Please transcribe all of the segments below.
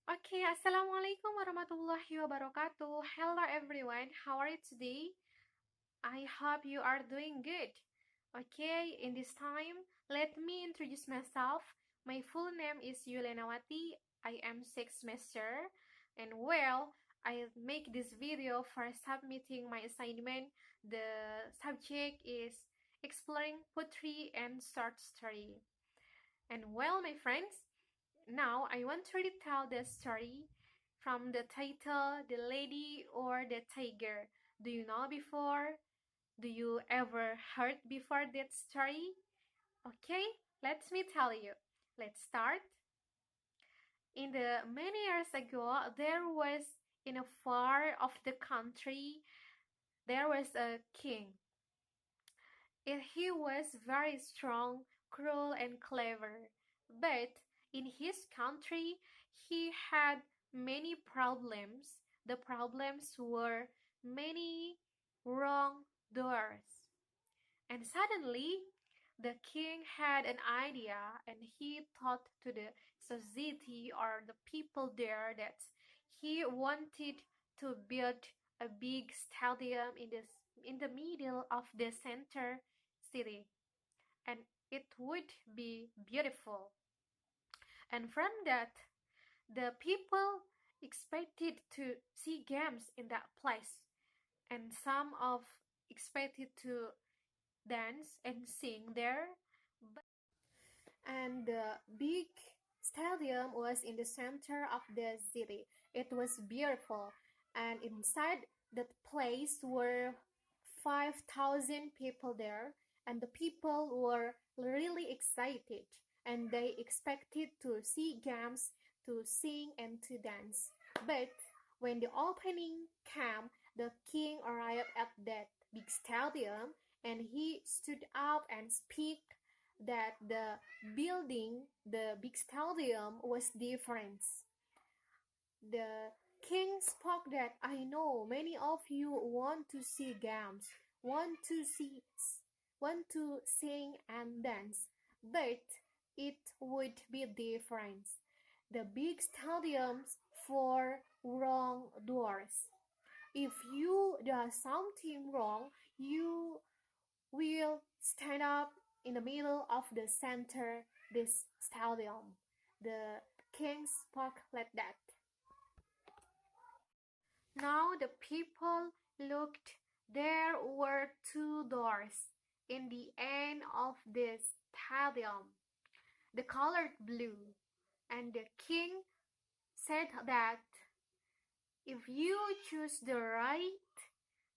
Okay, Assalamualaikum warahmatullahi wabarakatuh. Hello everyone, how are you today? I hope you are doing good. Okay, in this time, let me introduce myself. My full name is Yulenawati. I am 6th semester, and I make this video for submitting my assignment. The subject is exploring poetry and short story. And my friends, now I want to retell the story from the title The Lady or the Tiger. Do you know before? Do you ever heard before that story? Okay, let me tell you. Let's start. In the many years ago, there was in a far of the country, there was a king. He was very strong, cruel, and clever. But in his country, he had many problems. The problems were many wrong doors. And suddenly, the king had an idea and he thought to the society or the people there that he wanted to build a big stadium in the middle of the center city, and it would be beautiful. And from that, the people expected to see games in that place, and some of expected to dance and sing there. And the big stadium was in the center of the city. It was beautiful, and inside that place were 5,000 people there, and the people were really excited, and they expected to see games, to sing, and to dance. But when the opening came, the king arrived at that big stadium, and he stood up and spoke that the big stadium was different. The king spoke that I know many of you want to see games, want to sing and dance, but it would be different. The big stadiums for wrong doors. If you do something wrong, you will stand up in the middle of the center this stadium. The king spoke like that. Now the people looked. There were two doors in the end of the stadium, the colored blue, and the king said that if you choose the right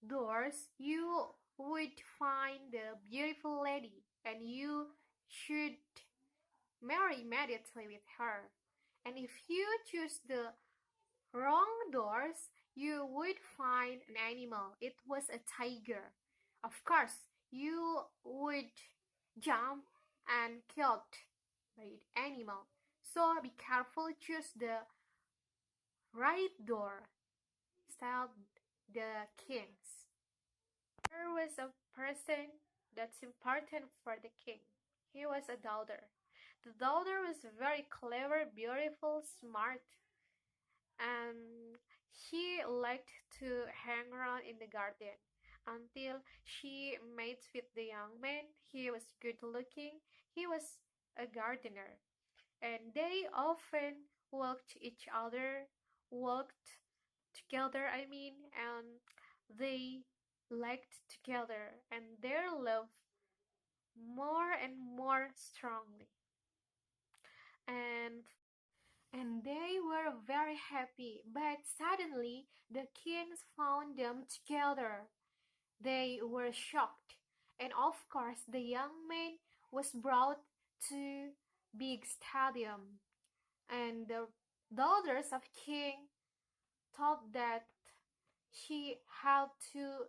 doors, you would find the beautiful lady, and you should marry immediately with her. And if you choose the wrong doors, you would find an animal. It was a tiger. Of course, you would jump and killed by the animal. So be careful, choose the right door, said the kings. There was a person that's important for the king. He was a daughter. The daughter was very clever, beautiful, smart, and she liked to hang around in the garden until she met with the young man. He was good looking. He was a gardener, and they often walked together, and they liked together, and their love more and more strongly. And they were very happy, but suddenly the kings found them together. They were shocked, and of course the young man was brought to big stadium, and the daughters of king thought that she had to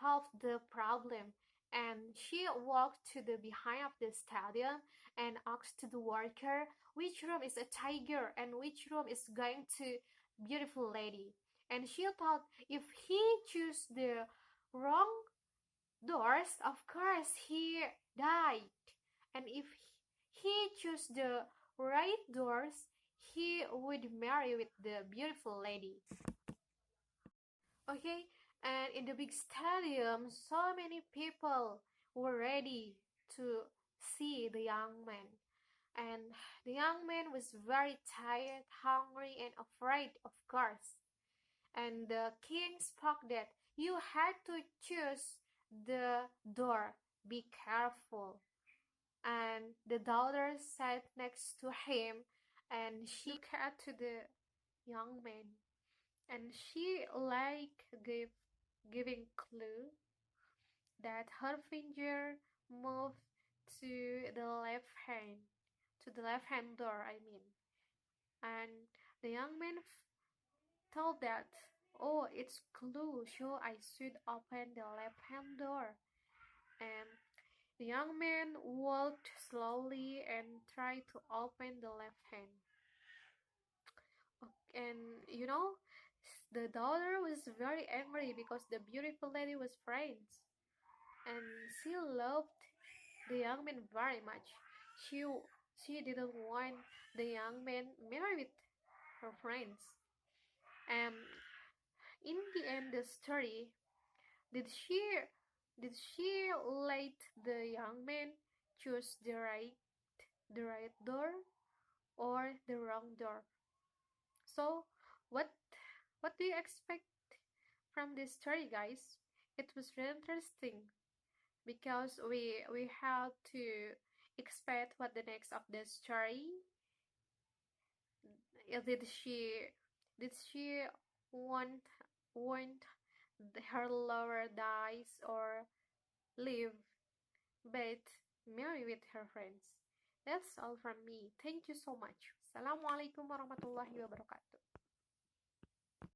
solve the problem, and she walked to the behind of the stadium and asked to the worker which room is a tiger and which room is going to beautiful lady. And she thought if he choose the wrong doors, of course he died, and if he choose the right doors, he would marry with the beautiful lady. Okay, and in the big stadium, so many people were ready to see the young man. And the young man was very tired, hungry, and afraid, of course. And the king spoke that you had to choose the door. Be careful. And the daughter sat next to him, and she looked at to the young man, and she like giving clue that her finger moved to the left hand, to the left hand door, I mean. And the young man told that, oh, it's clue, so I should open the left hand door. And the young man walked slowly and tried to open the left hand. And the daughter was very angry because the beautiful lady was friends, and she loved the young man very much. She she didn't want the young man marry with her friends. And in the end, the story, did she did she let the young man choose the right door or the wrong door? So what what do you expect from this story, guys? It was really interesting because we have to expect what the next of the story. Did she want want her lover dies or live but marry with her friends? That's all from me. Thank you so much. Assalamualaikum warahmatullahi wabarakatuh.